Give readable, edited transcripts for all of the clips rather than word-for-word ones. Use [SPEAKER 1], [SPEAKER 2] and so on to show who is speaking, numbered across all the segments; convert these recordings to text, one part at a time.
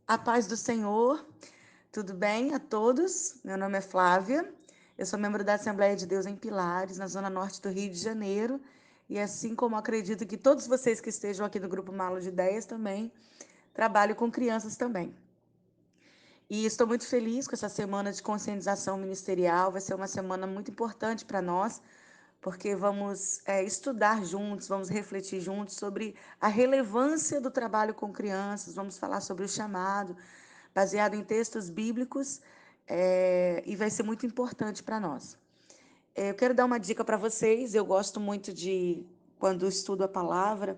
[SPEAKER 1] A paz do Senhor, tudo bem a todos? Meu nome é Flávia, eu sou membro da Assembleia de Deus em Pilares, na zona norte do Rio de Janeiro, e assim como acredito que todos vocês que estejam aqui no Grupo Malo de Ideias também, trabalho com crianças também. E estou muito feliz com essa semana de conscientização ministerial, vai ser uma semana muito importante para nós, porque vamos estudar juntos, vamos refletir juntos sobre a relevância do trabalho com crianças, vamos falar sobre o chamado, baseado em textos bíblicos, e vai ser muito importante para nós. Eu quero dar uma dica para vocês, eu gosto muito de, quando estudo a palavra,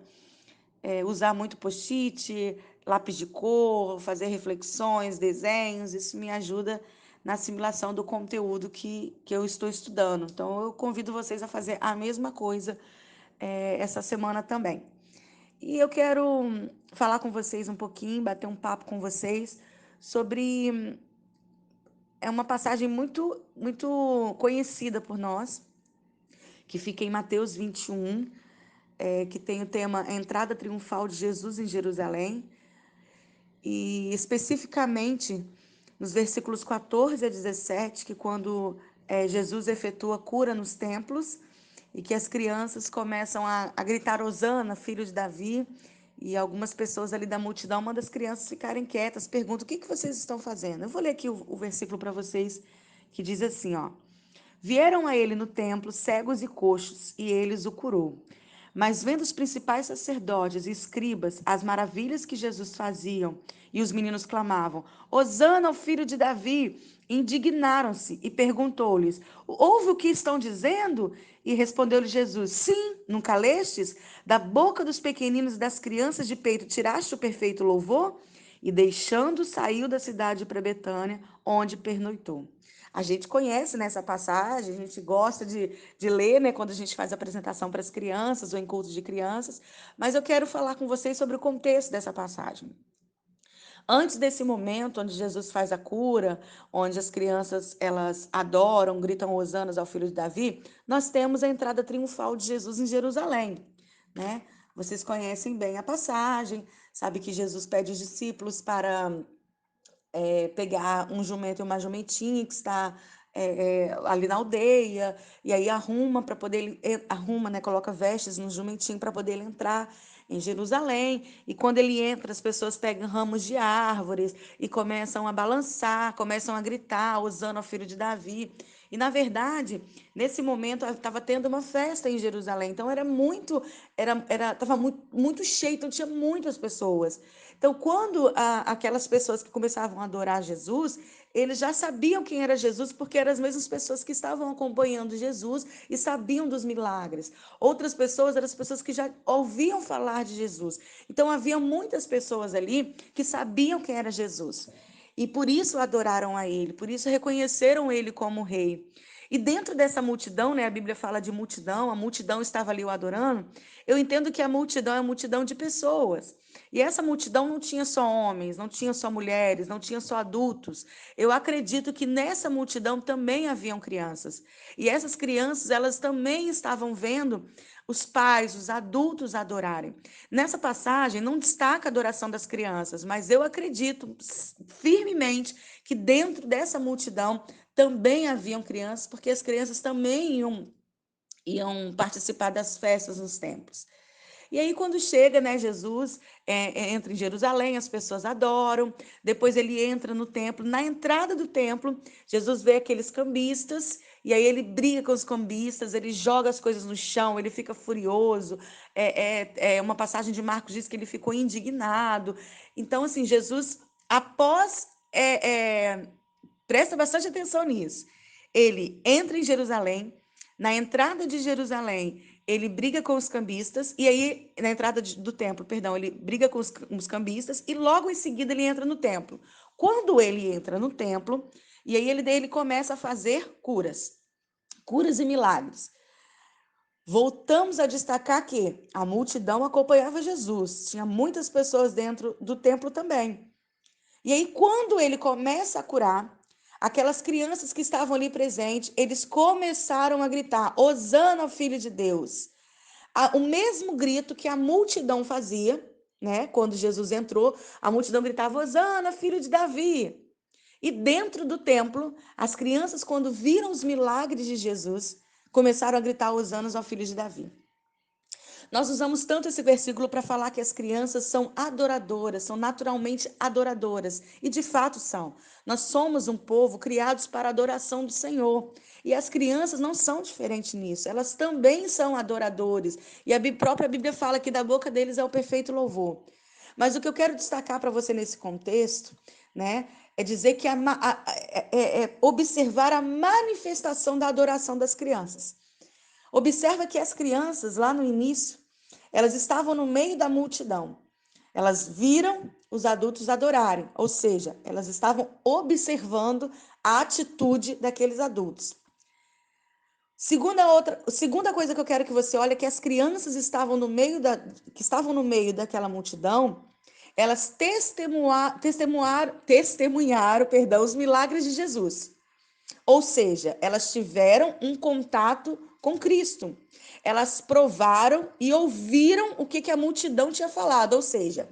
[SPEAKER 1] usar muito post-it, lápis de cor, fazer reflexões, desenhos, isso me ajuda na assimilação do conteúdo que eu estou estudando. Então, eu convido vocês a fazer a mesma coisa essa semana também. E eu quero falar com vocês um pouquinho, bater um papo com vocês sobre uma passagem muito conhecida por nós, que fica em Mateus 21, que tem o tema A Entrada Triunfal de Jesus em Jerusalém, e especificamente nos versículos 14 a 17, que quando Jesus efetua cura nos templos e que as crianças começam a gritar Hosana, filho de Davi, e algumas pessoas ali da multidão, uma das crianças ficarem quietas, perguntam: o que vocês estão fazendo? Eu vou ler aqui o versículo para vocês, que diz assim, ó: Vieram a ele no templo cegos e coxos, e eles o curou. Mas vendo os principais sacerdotes e escribas as maravilhas que Jesus fazia, e os meninos clamavam: Hosana ao filho de Davi, indignaram-se e perguntou-lhes: Ouve o que estão dizendo? E respondeu-lhe Jesus: Sim, nunca lestes? Da boca dos pequeninos e das crianças de peito tiraste o perfeito louvor? E deixando, saiu da cidade para Betânia, onde pernoitou. A gente conhece nessa passagem, a gente gosta de ler, né, quando a gente faz apresentação para as crianças ou em cultos de crianças, mas eu quero falar com vocês sobre o contexto dessa passagem. Antes desse momento onde Jesus faz a cura, onde as crianças elas adoram, gritam hosanas ao filho de Davi, nós temos a entrada triunfal de Jesus em Jerusalém, né? Vocês conhecem bem a passagem, sabe que Jesus pede os discípulos para pegar um jumento e uma jumentinha que está ali na aldeia, e aí arruma para poder, arruma, né, coloca vestes no jumentinho para poder ele entrar em Jerusalém, e quando ele entra, as pessoas pegam ramos de árvores e começam a balançar, começam a gritar, Hosana ao filho de Davi. E na verdade, nesse momento estava tendo uma festa em Jerusalém, então estava muito cheio, então tinha muitas pessoas. Então, quando aquelas pessoas que começavam a adorar Jesus, eles já sabiam quem era Jesus, porque eram as mesmas pessoas que estavam acompanhando Jesus e sabiam dos milagres. Outras pessoas eram as pessoas que já ouviam falar de Jesus. Então, havia muitas pessoas ali que sabiam quem era Jesus. E por isso adoraram a ele, por isso reconheceram ele como rei. E dentro dessa multidão, né, a Bíblia fala de multidão, a multidão estava ali o adorando. Eu entendo que a multidão é a multidão de pessoas. E essa multidão não tinha só homens, não tinha só mulheres, não tinha só adultos. Eu acredito que nessa multidão também haviam crianças. E essas crianças, elas também estavam vendo os pais, os adultos adorarem. Nessa passagem não destaca a adoração das crianças, mas eu acredito firmemente que dentro dessa multidão também haviam crianças, porque as crianças também iam participar das festas nos templos. E aí, quando chega, né, Jesus entra em Jerusalém, as pessoas adoram, depois ele entra no templo. Na entrada do templo, Jesus vê aqueles cambistas, e aí ele briga com os cambistas, ele joga as coisas no chão, ele fica furioso. Uma passagem de Marcos diz que ele ficou indignado. Então, assim, Jesus, após. Presta bastante atenção nisso. Ele entra em Jerusalém, na entrada de Jerusalém, ele briga com os cambistas, e aí, na entrada do templo, perdão, ele briga com os cambistas, e logo em seguida ele entra no templo. Quando ele entra no templo, e aí ele começa a fazer curas e milagres. Voltamos a destacar que a multidão acompanhava Jesus, tinha muitas pessoas dentro do templo também. E aí, quando ele começa a curar, aquelas crianças que estavam ali presentes, eles começaram a gritar: Hosana ao Filho de Deus. O mesmo grito que a multidão fazia, né? Quando Jesus entrou, a multidão gritava: Hosana, filho de Davi. E dentro do templo, as crianças, quando viram os milagres de Jesus, começaram a gritar Hosana ao filho de Davi. Nós usamos tanto esse versículo para falar que as crianças são adoradoras, são naturalmente adoradoras. E de fato são. Nós somos um povo criados para a adoração do Senhor. E as crianças não são diferentes nisso. Elas também são adoradores. E a própria Bíblia fala que da boca deles é o perfeito louvor. Mas o que eu quero destacar para você nesse contexto, né, é dizer que observar a manifestação da adoração das crianças. Observa que as crianças, lá no início, elas estavam no meio da multidão. Elas viram os adultos adorarem, ou seja, elas estavam observando a atitude daqueles adultos. Segunda coisa que eu quero que você olhe é que as crianças que estavam no meio daquela multidão, elas testemunharam, os milagres de Jesus. Ou seja, elas tiveram um contato com Cristo. Elas provaram e ouviram o que a multidão tinha falado. Ou seja,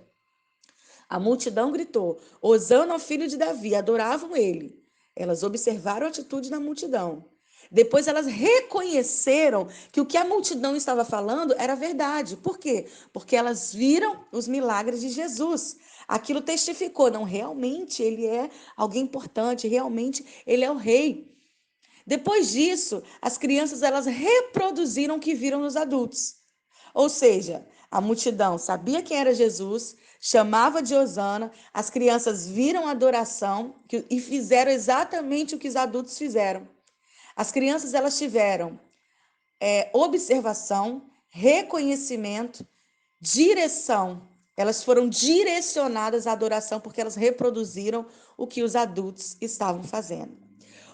[SPEAKER 1] a multidão gritou: Hosana ao filho de Davi, adoravam ele. Elas observaram a atitude da multidão. Depois elas reconheceram que o que a multidão estava falando era verdade. Por quê? Porque elas viram os milagres de Jesus. Aquilo testificou, não, realmente ele é alguém importante, realmente ele é o rei. Depois disso, as crianças elas reproduziram o que viram nos adultos. Ou seja, a multidão sabia quem era Jesus, chamava de Hosana, as crianças viram a adoração e fizeram exatamente o que os adultos fizeram. As crianças elas tiveram observação, reconhecimento, direção. Elas foram direcionadas à adoração porque elas reproduziram o que os adultos estavam fazendo.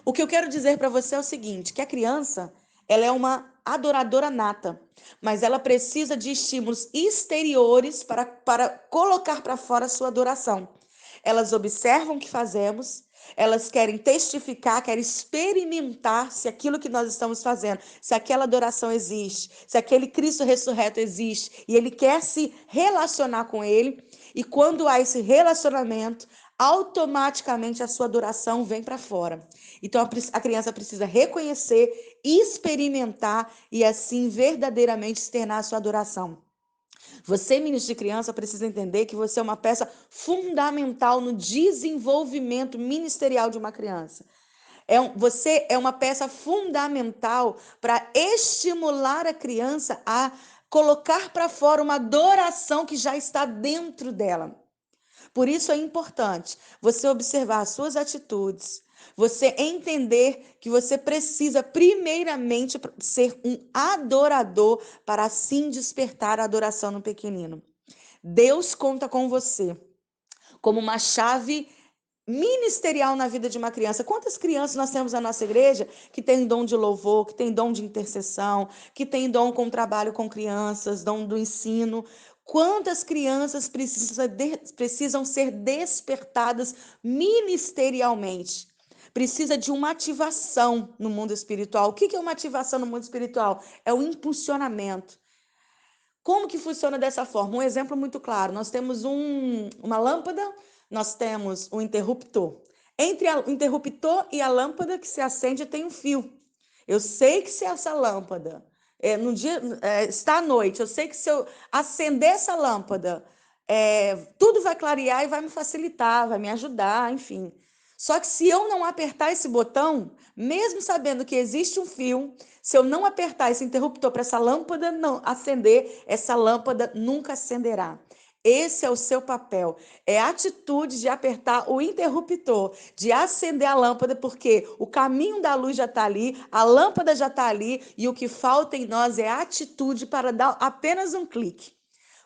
[SPEAKER 1] O que eu quero dizer para você é o seguinte, que a criança, ela é uma adoradora nata, mas ela precisa de estímulos exteriores para colocar para fora a sua adoração. Elas observam o que fazemos, elas querem testificar, querem experimentar se aquilo que nós estamos fazendo, se aquela adoração existe, se aquele Cristo ressurreto existe, e ele quer se relacionar com ele, e quando há esse relacionamento, automaticamente a sua adoração vem para fora. Então a criança precisa reconhecer, experimentar e assim verdadeiramente externar a sua adoração. Você, ministro de criança, precisa entender que você é uma peça fundamental no desenvolvimento ministerial de uma criança. Você é uma peça fundamental para estimular a criança a colocar para fora uma adoração que já está dentro dela. Por isso é importante você observar as suas atitudes, você entender que você precisa primeiramente ser um adorador para assim despertar a adoração no pequenino. Deus conta com você como uma chave ministerial na vida de uma criança. Quantas crianças nós temos na nossa igreja que tem dom de louvor, que tem dom de intercessão, que tem dom com trabalho com crianças, dom do ensino? Quantas crianças precisam ser despertadas ministerialmente? Precisa de uma ativação no mundo espiritual. O que é uma ativação no mundo espiritual? É o impulsionamento. Como que funciona dessa forma? Um exemplo muito claro. Nós temos uma lâmpada, nós temos um interruptor. Entre o interruptor e a lâmpada que se acende tem um fio. Eu sei que se essa lâmpada está à noite, eu sei que se eu acender essa lâmpada, tudo vai clarear e vai me facilitar, vai me ajudar, enfim. Só que se eu não apertar esse botão, mesmo sabendo que existe um fio, se eu não apertar esse interruptor para essa lâmpada não acender, essa lâmpada nunca acenderá. Esse é o seu papel, é a atitude de apertar o interruptor, de acender a lâmpada, porque o caminho da luz já está ali, a lâmpada já está ali, e o que falta em nós é a atitude para dar apenas um clique.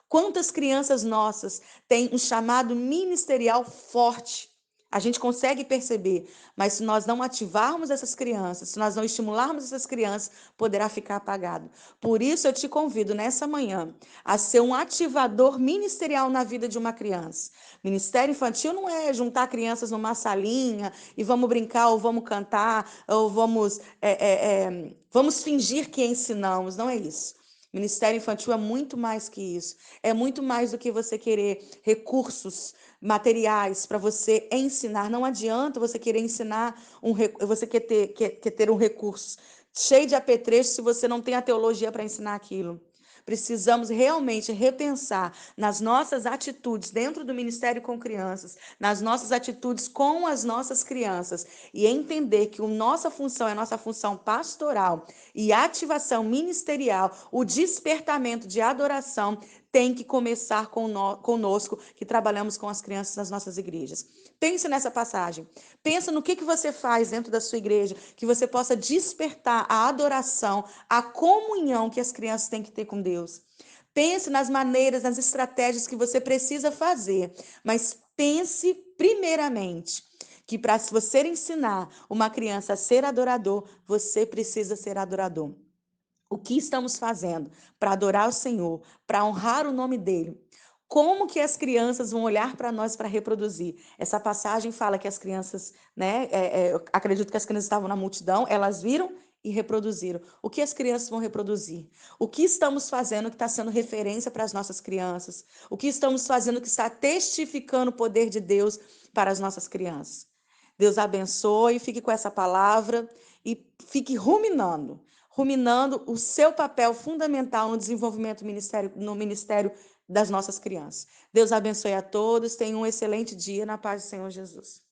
[SPEAKER 1] Quantas crianças nossas têm um chamado ministerial forte? A gente consegue perceber, mas se nós não ativarmos essas crianças, se nós não estimularmos essas crianças, poderá ficar apagado. Por isso eu te convido nessa manhã a ser um ativador ministerial na vida de uma criança. Ministério infantil não é juntar crianças numa salinha e vamos brincar, ou vamos cantar, ou vamos fingir que ensinamos, não é isso. Ministério infantil é muito mais que isso. É muito mais do que você querer recursos materiais para você ensinar. Não adianta você querer ensinar você quer ter um recurso cheio de apetrechos se você não tem a teologia para ensinar aquilo. Precisamos realmente repensar nas nossas atitudes dentro do ministério com crianças, nas nossas atitudes com as nossas crianças e entender que a nossa função é a nossa função pastoral e ativação ministerial, o despertamento de adoração tem que começar conosco que trabalhamos com as crianças nas nossas igrejas. Pense nessa passagem. Pensa no que você faz dentro da sua igreja, que você possa despertar a adoração, a comunhão que as crianças têm que ter com Deus. Pense nas maneiras, nas estratégias que você precisa fazer, mas pense primeiramente que para você ensinar uma criança a ser adorador, você precisa ser adorador. O que estamos fazendo para adorar o Senhor, para honrar o nome dele? Como que as crianças vão olhar para nós para reproduzir? Essa passagem fala que as crianças, né? Eu acredito que as crianças estavam na multidão, elas viram e reproduziram. O que as crianças vão reproduzir? O que estamos fazendo que está sendo referência para as nossas crianças? O que estamos fazendo que está testificando o poder de Deus para as nossas crianças? Deus abençoe, fique com essa palavra e fique ruminando o seu papel fundamental no desenvolvimento no ministério das nossas crianças. Deus abençoe a todos, tenham um excelente dia na paz do Senhor Jesus.